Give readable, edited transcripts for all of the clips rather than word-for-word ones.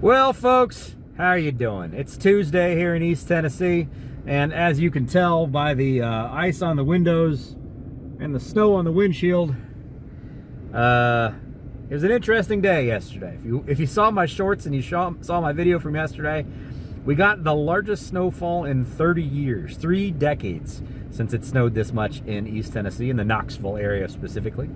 Well, folks, how are you doing? It's Tuesday here in East Tennessee, and as you can tell by the ice on the windows and the snow on the windshield, it was an interesting day yesterday. If you saw my shorts and you saw my video from yesterday, we got the largest snowfall in 30 years, 3 decades since it snowed this much in East Tennessee, in the Knoxville area specifically.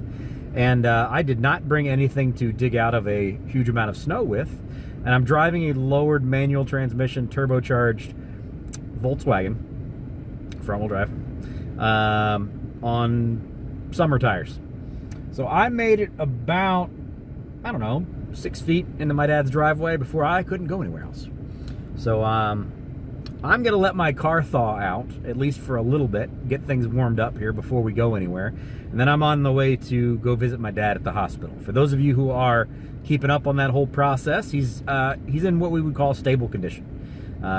And I did not bring anything to dig out of a huge amount of snow with. And I'm driving a lowered manual transmission turbocharged Volkswagen, front-wheel drive, on summer tires. So I made it about, I don't know, 6 feet into my dad's driveway before I couldn't go anywhere else. So I'm going to let my car thaw out, at least for a little bit, get things warmed up here before we go anywhere. And then I'm on the way to go visit my dad at the hospital. For those of you who are keeping up on that whole process, he's in what we would call stable condition.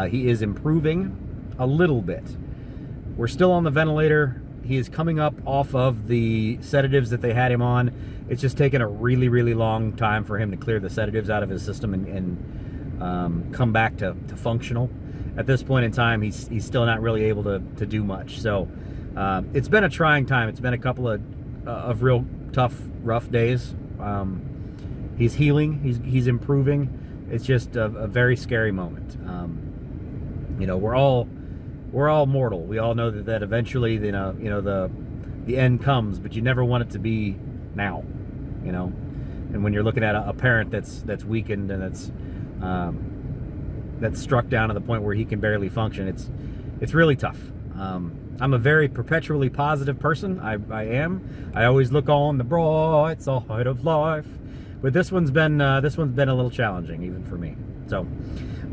He is improving a little bit. We're still on the ventilator. He is coming up off of the sedatives that they had him on. It's just taken a really, really long time for him to clear the sedatives out of his system and come back to functional. At this point in time, he's still not really able to do much. So it's been a trying time. It's been a couple of real tough, rough days. He's healing. He's improving. It's just a very scary moment. You know, we're all mortal. We all know that eventually, the end comes, but you never want it to be now. You know, and when you're looking at a parent that's weakened and that's struck down to the point where he can barely function, it's really tough. I'm a very perpetually positive person. I am. I always look on the bright side of life. But this one's been a little challenging, even for me. So,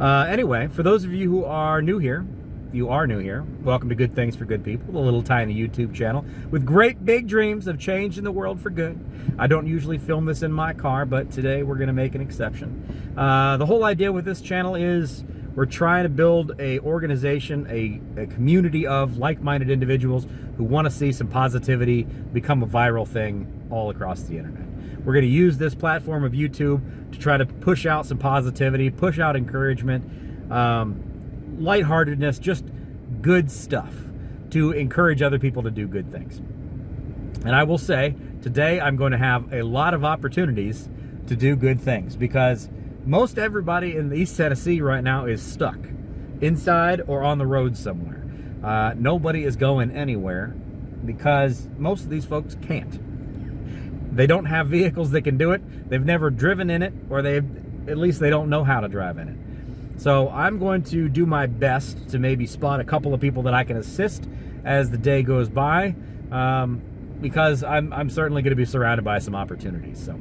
anyway, for those of you who are new here, welcome to Good Things for Good People, the little tiny YouTube channel with great big dreams of change in the world for good. I don't usually film this in my car, but today we're going to make an exception. The whole idea with this channel is we're trying to build a organization, a community of like-minded individuals who want to see some positivity become a viral thing all across the internet. We're going to use this platform of YouTube to try to push out some positivity, push out encouragement, lightheartedness, just good stuff to encourage other people to do good things. And I will say, today I'm going to have a lot of opportunities to do good things because most everybody in East Tennessee right now is stuck inside or on the road somewhere. Nobody is going anywhere because most of these folks can't. They don't have vehicles that can do it. They've never driven in it, or at least they don't know how to drive in it. So I'm going to do my best to maybe spot a couple of people that I can assist as the day goes by, because I'm certainly going to be surrounded by some opportunities. So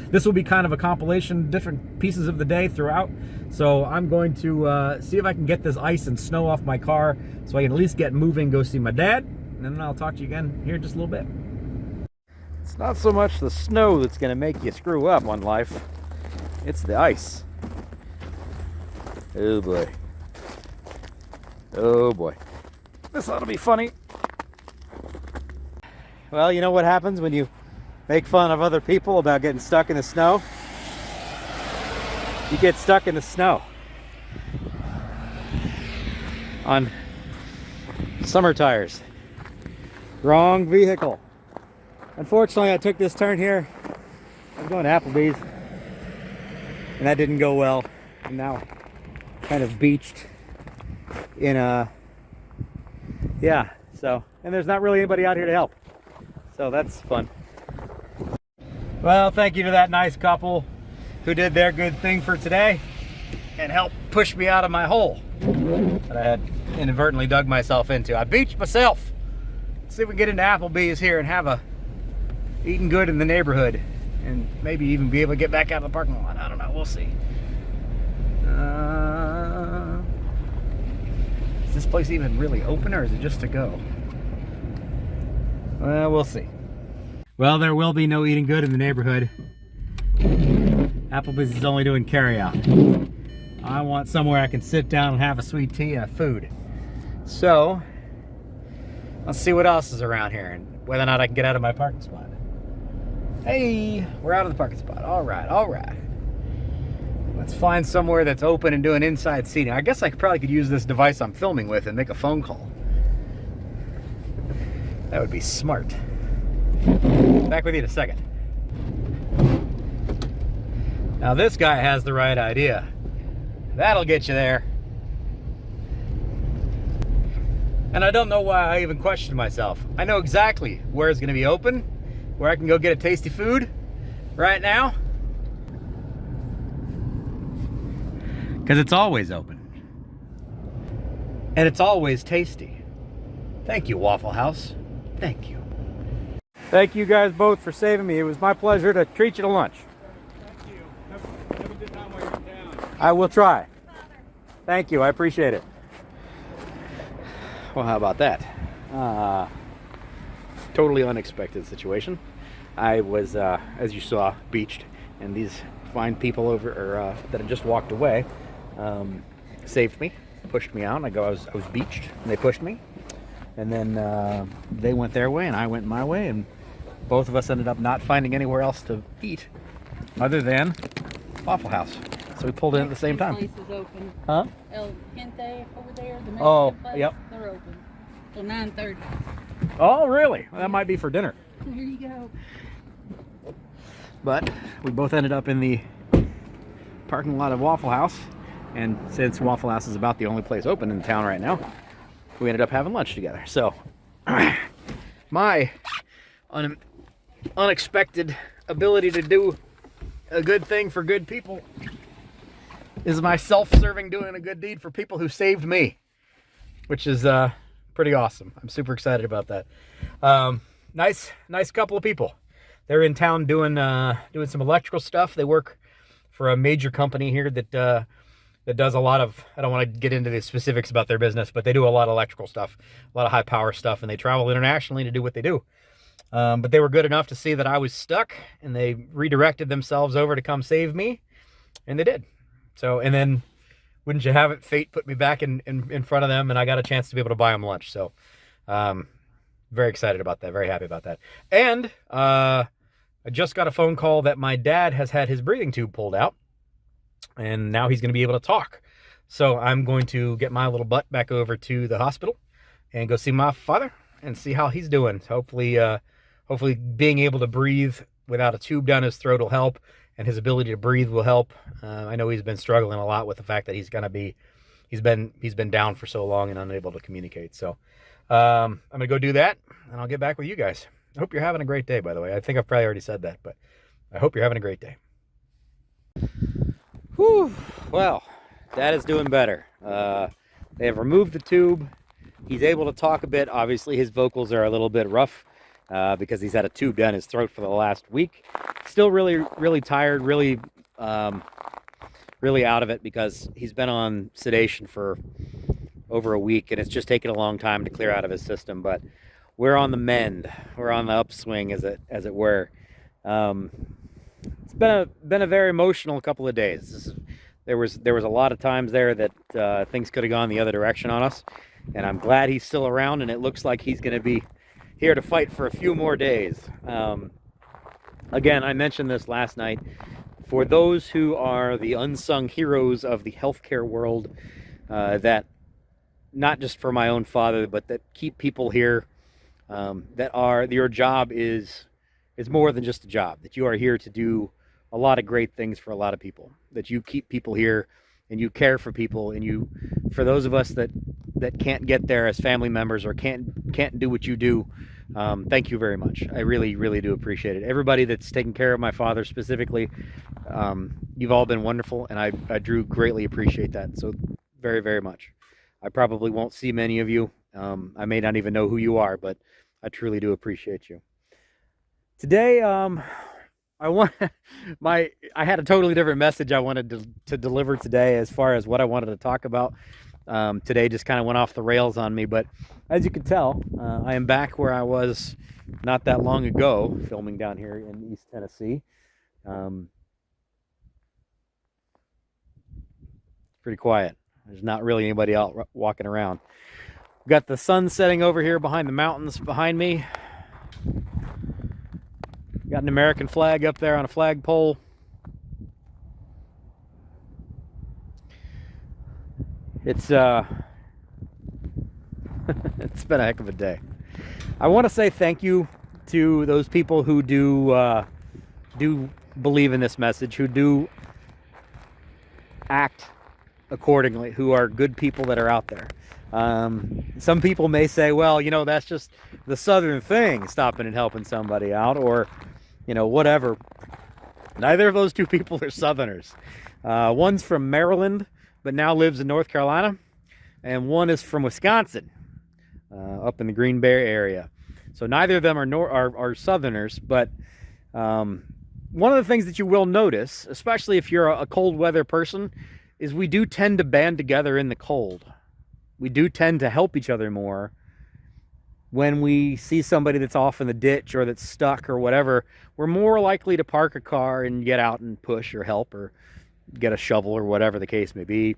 this will be kind of a compilation of different pieces of the day throughout. So I'm going to see if I can get this ice and snow off my car so I can at least get moving, go see my dad, and then I'll talk to you again here in just a little bit. It's not so much the snow that's going to make you screw up on life. It's the ice. Oh boy. Oh boy. This ought to be funny. Well, you know what happens when you make fun of other people about getting stuck in the snow? You get stuck in the snow. On summer tires. Wrong vehicle. Unfortunately, I took this turn here. I was going to Applebee's, and that didn't go well. I'm now kind of beached in yeah, so, and there's not really anybody out here to help. So that's fun. Well, thank you to that nice couple who did their good thing for today and helped push me out of my hole that I had inadvertently dug myself into. I beached myself. Let's see if we can get into Applebee's here and have a eating good in the neighborhood and maybe even be able to get back out of the parking lot. I don't know. We'll see. Is this place even really open, or is it just to go? Well, we'll see. Well, there will be no eating good in the neighborhood. Applebee's is only doing carry-out. I want somewhere I can sit down and have a sweet tea and a food. So, let's see what else is around here and whether or not I can get out of my parking spot. Hey, we're out of the parking spot. All right, all right. Let's find somewhere that's open and do an inside seating. I guess I probably could use this device I'm filming with and make a phone call. That would be smart. Back with you in a second. Now this guy has the right idea. That'll get you there. And I don't know why I even questioned myself. I know exactly where it's going to be open, where I can go get a tasty food right now. Because it's always open. And it's always tasty. Thank you, Waffle House. Thank you. Thank you guys both for saving me. It was my pleasure to treat you to lunch. Thank you. Have a good time while you're in town. I will try. Thank you. I appreciate it. Well, how about that? Totally unexpected situation. I was, as you saw, beached, and these fine people over that had just walked away saved me, pushed me out. I was beached, and they pushed me, and then they went their way, and I went my way, and both of us ended up not finding anywhere else to eat other than Waffle House. So we pulled in at the same time. Place is open. Huh? El Gente over there, the Oh, place, yep. They're open till 9:30. Oh, really? Well, that might be for dinner. There you go. But we both ended up in the parking lot of Waffle House, and since Waffle House is about the only place open in town right now, we ended up having lunch together. So my unexpected ability to do a good thing for good people is my self-serving doing a good deed for people who saved me, which is pretty awesome. I'm super excited about that. Nice couple of people. They're in town doing some electrical stuff. They work for a major company here that does a lot of, I don't want to get into the specifics about their business, but they do a lot of electrical stuff, a lot of high power stuff, and they travel internationally to do what they do. But they were good enough to see that I was stuck, and they redirected themselves over to come save me, and they did. So, and then, wouldn't you have it, fate put me back in front of them, and I got a chance to be able to buy them lunch. So, very excited about that, very happy about that. And I just got a phone call that my dad has had his breathing tube pulled out, and now he's going to be able to talk. So I'm going to get my little butt back over to the hospital and go see my father and see how he's doing. Hopefully being able to breathe without a tube down his throat will help, and his ability to breathe will help. I know he's been struggling a lot with the fact that he's been down for so long and unable to communicate. So I'm going to go do that, and I'll get back with you guys. I hope you're having a great day, by the way. I think I've probably already said that, but I hope you're having a great day. Whew. Well, Dad is doing better. They have removed the tube. He's able to talk a bit. Obviously, his vocals are a little bit rough because he's had a tube down his throat for the last week. Still really tired, really out of it because he's been on sedation for over a week, and it's just taken a long time to clear out of his system. But we're on the mend. We're on the upswing, as it were. It's been a very emotional couple of days. There was a lot of times there that things could have gone the other direction on us, and I'm glad he's still around, and it looks like he's going to be here to fight for a few more days. Again, I mentioned this last night. For those who are the unsung heroes of the healthcare world, that not just for my own father, but that keep people here, your job is more than just a job, that you are here to do a lot of great things for a lot of people, that you keep people here and you care for people, and for those of us that can't get there as family members or can't do what you do, thank you very much. I really do appreciate it. Everybody that's taken care of my father specifically, you've all been wonderful, and I greatly appreciate that. So very much. I probably won't see many of you. I may not even know who you are, but I truly do appreciate you. Today, I had a totally different message I wanted to deliver today as far as what I wanted to talk about. Today just kind of went off the rails on me, but as you can tell, I am back where I was not that long ago, filming down here in East Tennessee. Pretty quiet. There's not really anybody out walking around. We've got the sun setting over here behind the mountains behind me. Got an American flag up there on a flagpole. It's it's been a heck of a day. I want to say thank you to those people who do believe in this message, who do act accordingly, who are good people that are out there. Some people may say, well, you know, that's just the Southern thing, stopping and helping somebody out, or, you know, whatever. Neither of those two people are Southerners. One's from Maryland, but now lives in North Carolina, and one is from Wisconsin, up in the Green Bay area. So neither of them are Southerners, but one of the things that you will notice, especially if you're a cold weather person, is we do tend to band together in the cold. We do tend to help each other more when we see somebody that's off in the ditch or that's stuck or whatever. We're more likely to park a car and get out and push or help, or get a shovel or whatever the case may be.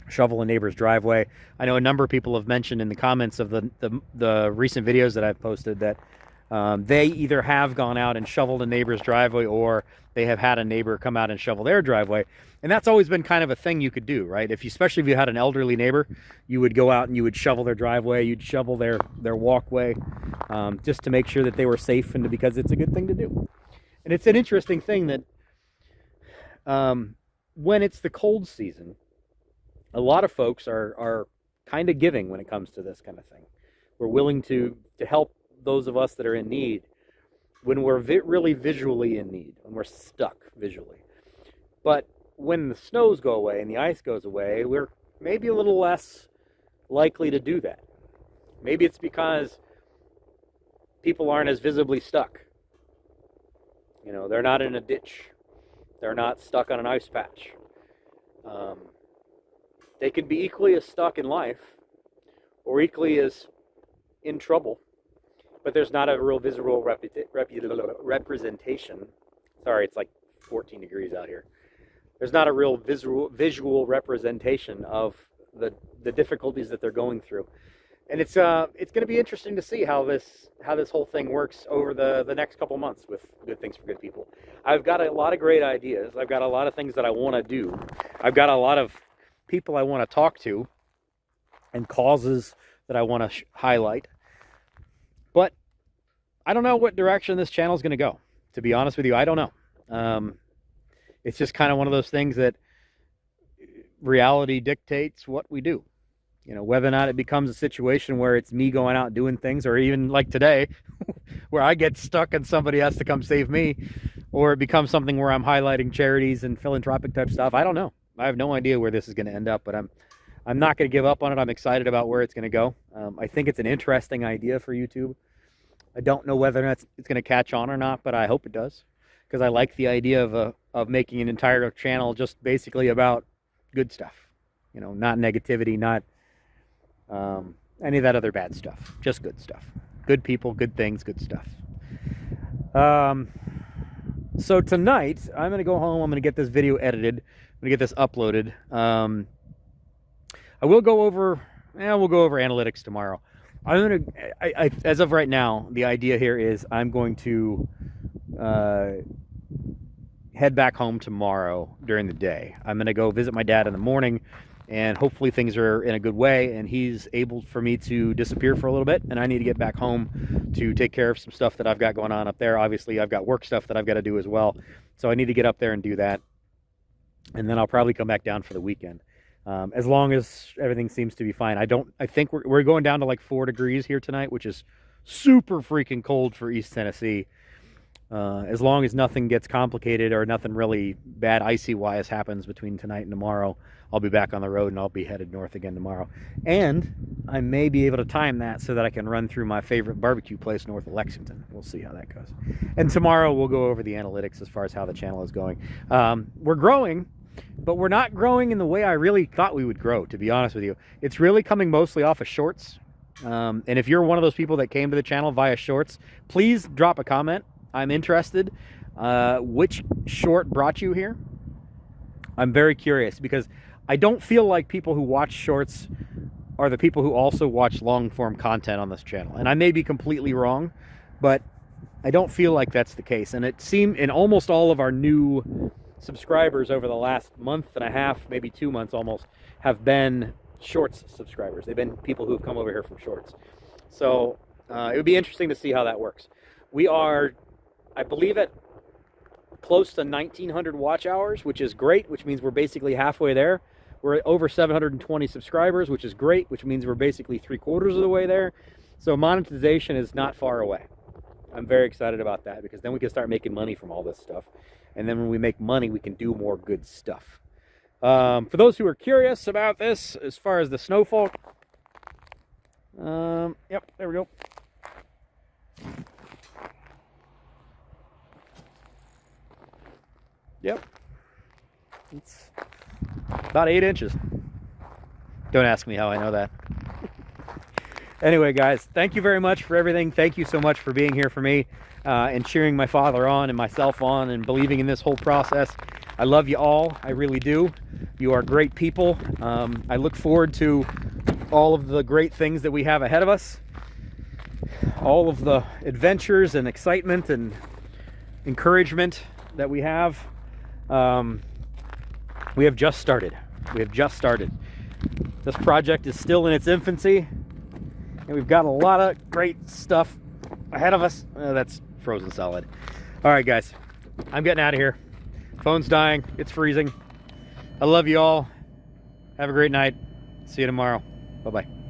Shovel a neighbor's driveway. I know a number of people have mentioned in the comments of the recent videos that I've posted that they either have gone out and shoveled a neighbor's driveway, or they have had a neighbor come out and shovel their driveway. And that's always been kind of a thing you could do, right? Especially if you had an elderly neighbor, you would go out and you would shovel their driveway, you'd shovel their walkway, just to make sure that they were safe, and because it's a good thing to do. And it's an interesting thing that when it's the cold season, a lot of folks are kind of giving when it comes to this kind of thing. We're willing to help those of us that are in need when we're really visually in need, when we're stuck visually. But when the snows go away and the ice goes away, we're maybe a little less likely to do that. Maybe it's because people aren't as visibly stuck. You know, they're not in a ditch. They're not stuck on an ice patch. They could be equally as stuck in life, or equally as in trouble, but there's not a real visual representation. Sorry, it's like 14 degrees out here. There's not a real visual representation of the difficulties that they're going through. And it's going to be interesting to see how this whole thing works over the next couple months with Good Things for Good People. I've got a lot of great ideas. I've got a lot of things that I want to do. I've got a lot of people I want to talk to and causes that I want to highlight. But I don't know what direction this channel is going to go. To be honest with you, I don't know. It's just kind of one of those things that reality dictates what we do. You know, whether or not it becomes a situation where it's me going out doing things, or even like today, where I get stuck and somebody has to come save me, or it becomes something where I'm highlighting charities and philanthropic type stuff. I don't know. I have no idea where this is going to end up, but I'm not going to give up on it. I'm excited about where it's going to go. I think it's an interesting idea for YouTube. I don't know whether or not it's going to catch on or not, but I hope it does, because I like the idea of making an entire channel just basically about good stuff. You know, not negativity, not any of that other bad stuff. Just good stuff. Good people, good things, good stuff. So tonight, I'm going to go home. I'm going to get this video edited. I'm going to get this uploaded. I will go over, we'll go over analytics tomorrow. As of right now, the idea here is I'm going to head back home tomorrow during the day. I'm going to go visit my dad in the morning, and hopefully things are in a good way, and he's able for me to disappear for a little bit, and I need to get back home to take care of some stuff that I've got going on up there. Obviously, I've got work stuff that I've got to do as well, so I need to get up there and do that, and then I'll probably come back down for the weekend. As long as everything seems to be fine. I think we're going down to like 4 degrees here tonight, which is super freaking cold for East Tennessee. As long as nothing gets complicated or nothing really bad icy-wise happens between tonight and tomorrow, I'll be back on the road and I'll be headed north again tomorrow. And I may be able to time that so that I can run through my favorite barbecue place north of Lexington. We'll see how that goes. And tomorrow we'll go over the analytics as far as how the channel is going. We're growing, but we're not growing in the way I really thought we would grow, to be honest with you. It's really coming mostly off of shorts. And if you're one of those people that came to the channel via shorts, please drop a comment. I'm interested. Which short brought you here? I'm very curious, because I don't feel like people who watch shorts are the people who also watch long form content on this channel. And I may be completely wrong, but I don't feel like that's the case. And it seemed in almost all of our new subscribers over the last month and a half, maybe 2 months almost, have been Shorts subscribers. They've been people who have come over here from Shorts. So it would be interesting to see how that works. We are, I believe, at close to 1,900 watch hours, which is great, which means we're basically halfway there. We're at over 720 subscribers, which is great, which means we're basically 3/4 of the way there. So monetization is not far away. I'm very excited about that, because then we can start making money from all this stuff. And then when we make money, we can do more good stuff. For those who are curious about this, as far as the Snowfall, yep, there we go. Yep, it's about 8 inches. Don't ask me how I know that. Anyway, guys, thank you very much for everything. Thank you so much for being here for me and cheering my father on and myself on and believing in this whole process. I love you all. I really do. You are great people. I look forward to all of the great things that we have ahead of us. All of the adventures and excitement and encouragement that we have. We have just started. We have just started. This project is still in its infancy, and we've got a lot of great stuff ahead of us. That's frozen solid. All right, guys, I'm getting out of here. Phone's dying. It's freezing. I love you all. Have a great night. See you tomorrow. Bye-bye.